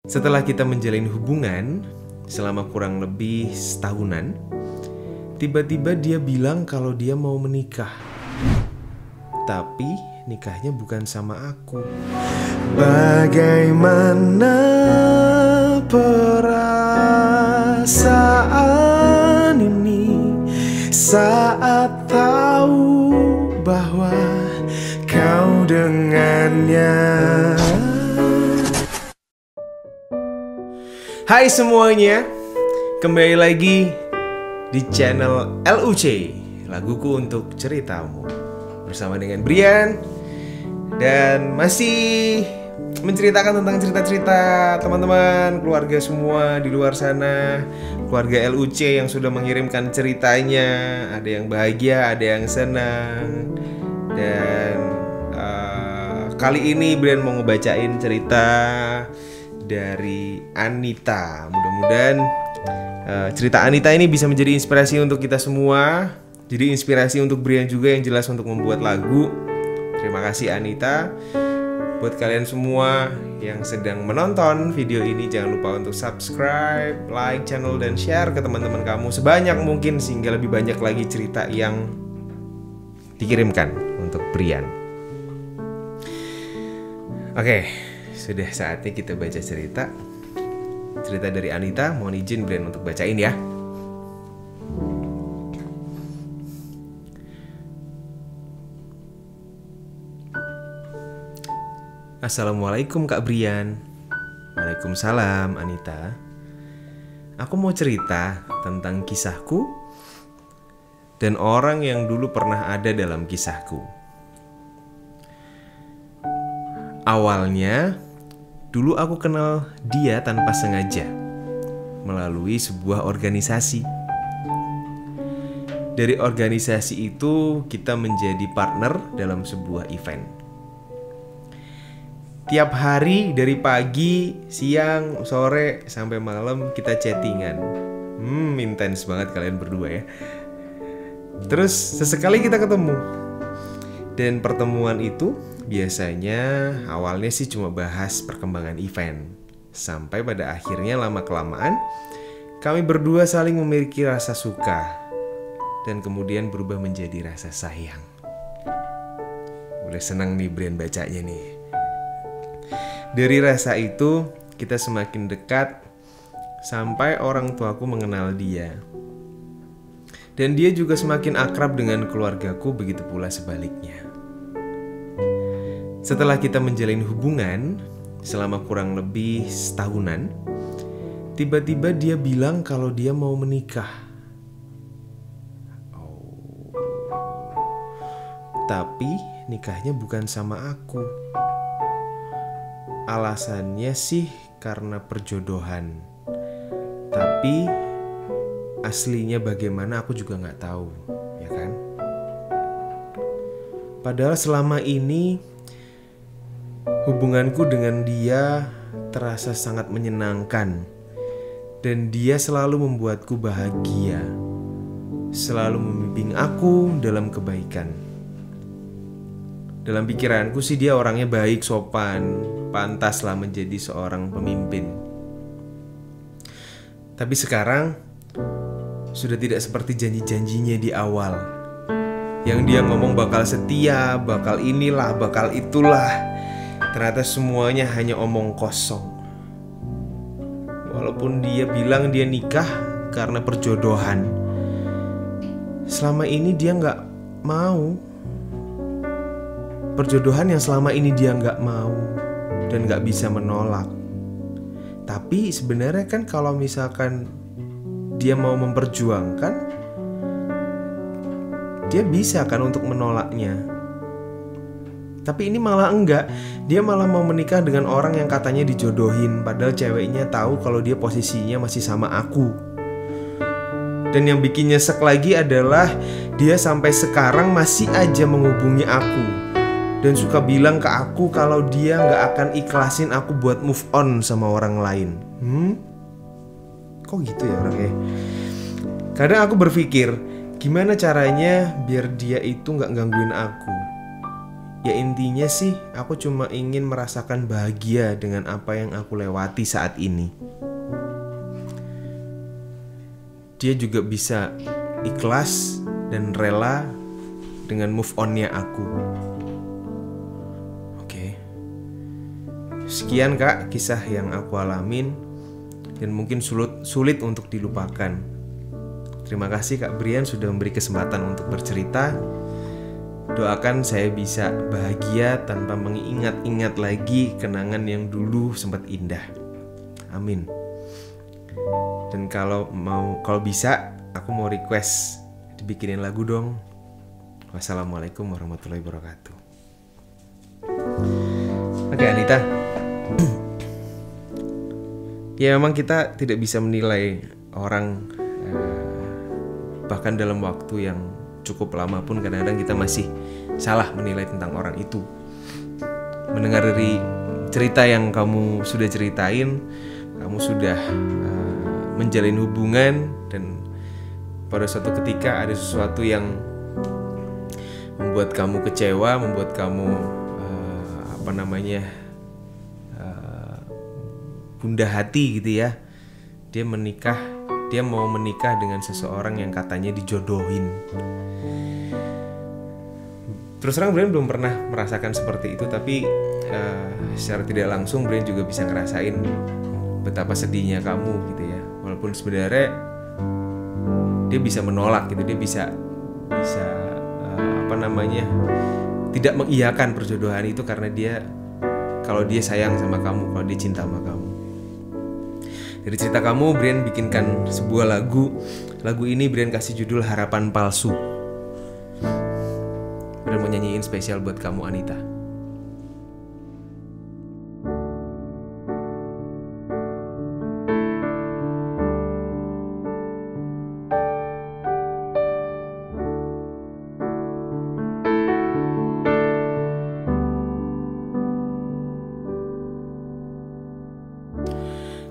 Setelah kita menjalin hubungan selama kurang lebih setahunan, tiba-tiba dia bilang kalau dia mau menikah. Tapi nikahnya bukan sama aku. Bagaimana perasaan ini saat tahu bahwa kau dengannya. Hai semuanya, kembali lagi di channel LUC, laguku untuk ceritamu, bersama dengan Brian. Dan masih menceritakan tentang cerita-cerita teman-teman, keluarga semua di luar sana, keluarga LUC yang sudah mengirimkan ceritanya. Ada yang bahagia, ada yang senang. Dan kali ini Brian mau ngebacain cerita dari Anita. Mudah-mudahan cerita Anita ini bisa menjadi inspirasi untuk kita semua. Jadi inspirasi untuk Brian juga yang jelas untuk membuat lagu. Terima kasih Anita. Buat kalian semua yang sedang menonton video ini, jangan lupa untuk subscribe, like channel, dan share ke teman-teman kamu sebanyak mungkin, sehingga lebih banyak lagi cerita yang dikirimkan untuk Brian. Oke, sudah saatnya kita baca cerita dari Anita. Mohon izin Brian untuk bacain ya. Assalamualaikum Kak Brian. Waalaikumsalam Anita. Aku mau cerita tentang kisahku dan orang yang dulu pernah ada dalam kisahku. Awalnya, dulu aku kenal dia tanpa sengaja melalui sebuah organisasi. Dari organisasi itu kita menjadi partner dalam sebuah event. Tiap hari dari pagi, siang, sore, sampai malam kita chattingan. Intens banget kalian berdua ya. Terus sesekali kita ketemu. Dan pertemuan itu biasanya awalnya sih cuma bahas perkembangan event. Sampai pada akhirnya lama-kelamaan kami berdua saling memiliki rasa suka. Dan kemudian berubah menjadi rasa sayang. Udah senang nih Brian bacanya nih. Dari rasa itu kita semakin dekat sampai orang tuaku mengenal dia. Dan dia juga semakin akrab dengan keluargaku, begitu pula sebaliknya. Setelah kita menjalin hubungan selama kurang lebih setahunan, tiba-tiba dia bilang kalau dia mau menikah. Tapi nikahnya bukan sama aku. Alasannya sih karena perjodohan. Tapi aslinya bagaimana aku juga gak tahu, ya kan? Padahal selama ini hubunganku dengan dia terasa sangat menyenangkan. Dan dia selalu membuatku bahagia, selalu membimbing aku dalam kebaikan. Dalam pikiranku sih dia orangnya baik, sopan, pantaslah menjadi seorang pemimpin. Tapi sekarang sudah tidak seperti janji-janjinya di awal. Yang dia ngomong bakal setia, bakal inilah, bakal itulah. Ternyata semuanya hanya omong kosong. Walaupun dia bilang dia nikah karena perjodohan, selama ini dia gak mau. Perjodohan yang selama ini dia gak mau dan gak bisa menolak. Tapi sebenarnya kan kalau misalkan dia mau memperjuangkan, dia bisa kan untuk menolaknya. Tapi ini malah enggak. Dia malah mau menikah dengan orang yang katanya dijodohin, padahal ceweknya tahu kalau dia posisinya masih sama aku. Dan yang bikin nyesek lagi adalah dia sampai sekarang masih aja menghubungi aku dan suka bilang ke aku kalau dia gak akan ikhlasin aku buat move on sama orang lain. Kok gitu ya orangnya? Kadang aku berpikir, gimana caranya biar dia itu gak gangguin aku. Ya intinya sih aku cuma ingin merasakan bahagia dengan apa yang aku lewati saat ini. Dia juga bisa ikhlas dan rela dengan move on-nya aku. Oke. Sekian Kak kisah yang aku alamin dan mungkin sulit untuk dilupakan. Terima kasih Kak Brian sudah memberi kesempatan untuk bercerita. Doakan saya bisa bahagia tanpa mengingat-ingat lagi kenangan yang dulu sempat indah. Amin. Dan kalau bisa, aku mau request dibikinin lagu dong. Wassalamualaikum warahmatullahi wabarakatuh. Oke Anita. Ya memang kita tidak bisa menilai orang bahkan dalam waktu yang cukup lama pun kadang-kadang kita masih salah menilai tentang orang itu. Mendengar dari cerita yang kamu sudah ceritain, kamu sudah menjalin hubungan dan pada suatu ketika ada sesuatu yang membuat kamu kecewa, membuat kamu gundah hati gitu ya. Dia mau menikah dengan seseorang yang katanya dijodohin. Terus terang Brian belum pernah merasakan seperti itu, tapi secara tidak langsung Brian juga bisa ngerasain betapa sedihnya kamu gitu ya. Walaupun sebenarnya dia bisa menolak gitu, dia bisa tidak mengiyakan perjodohan itu karena kalau dia sayang sama kamu, kalau dia cinta sama kamu. Dari cerita kamu, Brian bikinkan sebuah lagu. Lagu ini Brian kasih judul Harapan Palsu. Brian mau nyanyiin spesial buat kamu Anita.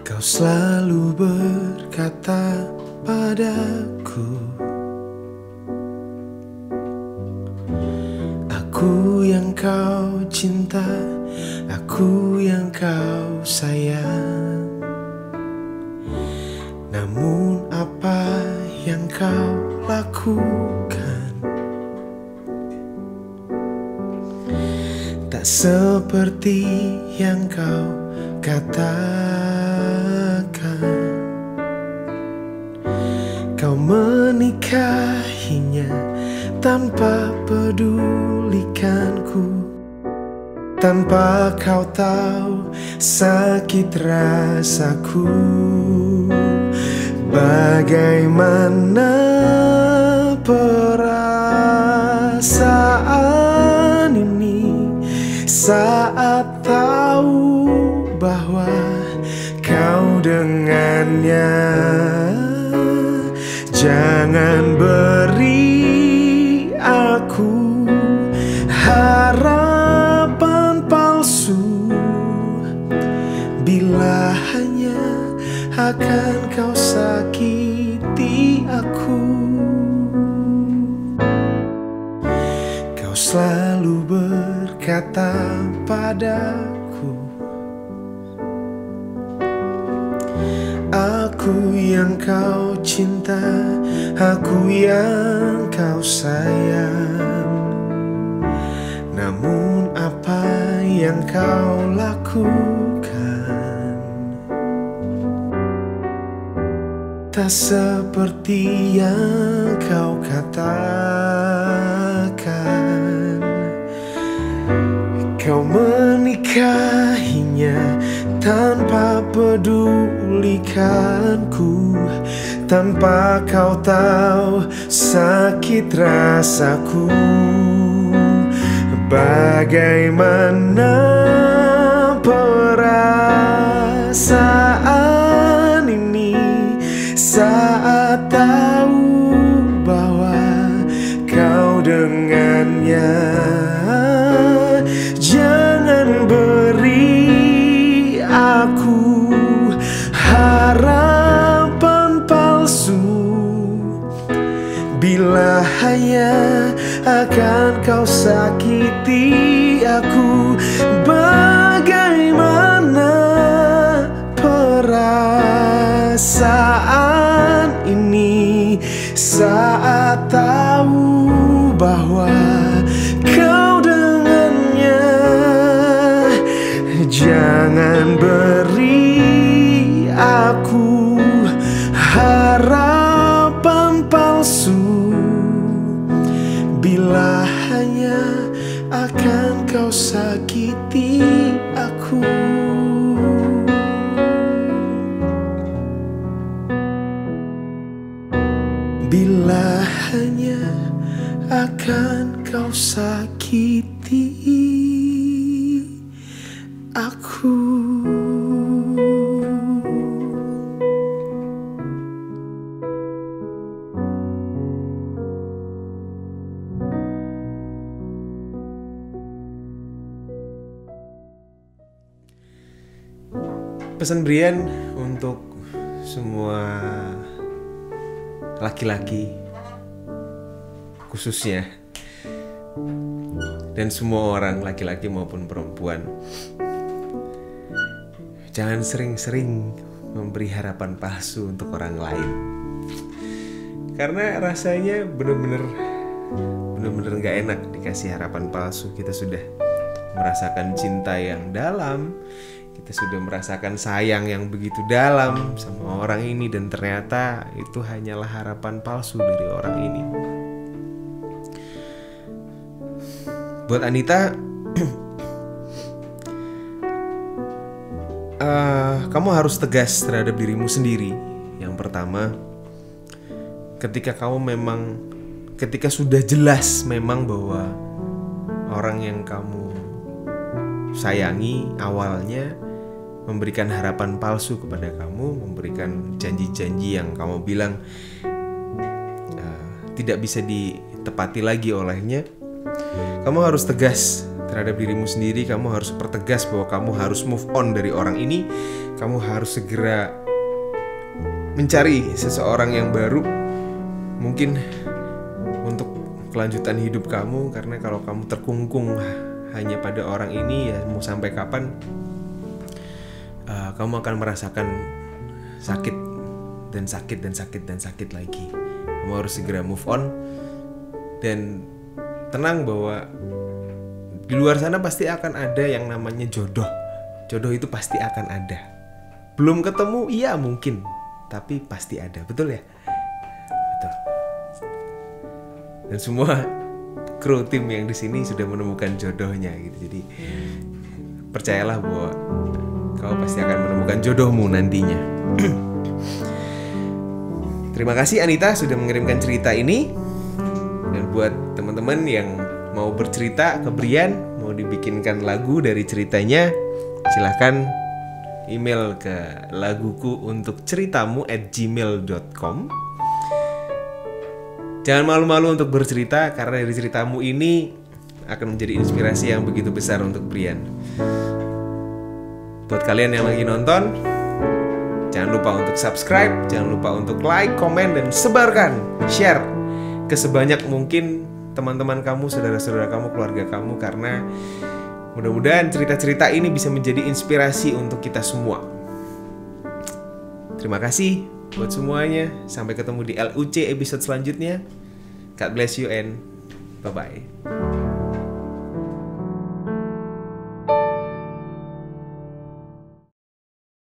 Kau selalu berkata padaku, aku yang kau cinta, aku yang kau sayang. Namun apa yang kau lakukan tak seperti yang kau katakan. Kau menikahinya tanpa pedulikanku, tanpa kau tahu sakit rasaku. Bagaimana perasaan ini saat tahu bahwa kau dengannya. Jangan beri aku harapan palsu, bila hanya akan kau sakiti aku. Kau selalu berkata padaku, aku yang kau cinta, aku yang kau sayang. Namun apa yang kau lakukan tak seperti yang kau katakan. Kau menikahinya tanpa pedulikanku, tanpa kau tahu sakit rasaku. Bagaimana perasaan ini saat tahu bahwa kau dengannya. Jangan beri aku harapan palsu, bila hanya akan kau sakiti perasaan ini saat tahu bahwa kau dengannya. Jangan beri aku harapan palsu bila hanya akan kau sakiti aku. Bila hanya akan kau sakiti aku. Pesan Brian untuk semua laki-laki khususnya, dan semua orang laki-laki maupun perempuan, jangan sering-sering memberi harapan palsu untuk orang lain, karena rasanya bener-bener gak enak dikasih harapan palsu. Kita sudah merasakan cinta yang dalam, kita sudah merasakan sayang yang begitu dalam sama orang ini, dan ternyata itu hanyalah harapan palsu dari orang ini. Buat Anita, kamu harus tegas terhadap dirimu sendiri. Yang pertama, ketika sudah jelas memang bahwa orang yang kamu sayangi awalnya memberikan harapan palsu kepada kamu, memberikan janji-janji yang kamu bilang tidak bisa ditepati lagi olehnya, kamu harus tegas terhadap dirimu sendiri. Kamu harus pertegas bahwa kamu harus move on dari orang ini. Kamu harus segera mencari seseorang yang baru, mungkin untuk kelanjutan hidup kamu. Karena kalau kamu terkungkung hanya pada orang ini, ya mau sampai kapan kamu akan merasakan sakit dan sakit dan sakit dan sakit lagi. Kamu harus segera move on dan tenang bahwa di luar sana pasti akan ada yang namanya jodoh. Jodoh itu pasti akan ada. Belum ketemu, iya mungkin, tapi pasti ada, betul ya? Betul. Dan semua kru tim yang di sini sudah menemukan jodohnya gitu. Jadi percayalah bahwa kau pasti akan menemukan jodohmu nantinya. Terima kasih Anita sudah mengirimkan cerita ini. Dan buat teman-teman yang mau bercerita ke Brian, mau dibikinkan lagu dari ceritanya, silahkan email ke lagukuuntukceritamu@gmail.com. Jangan malu-malu untuk bercerita, karena dari ceritamu ini akan menjadi inspirasi yang begitu besar untuk Brian. Buat kalian yang lagi nonton, jangan lupa untuk subscribe, jangan lupa untuk like, komen, dan sebarkan, share ke sebanyak mungkin teman-teman kamu, saudara-saudara kamu, keluarga kamu, karena mudah-mudahan cerita-cerita ini bisa menjadi inspirasi untuk kita semua. Terima kasih buat semuanya. Sampai ketemu di LUC episode selanjutnya. God bless you and bye-bye.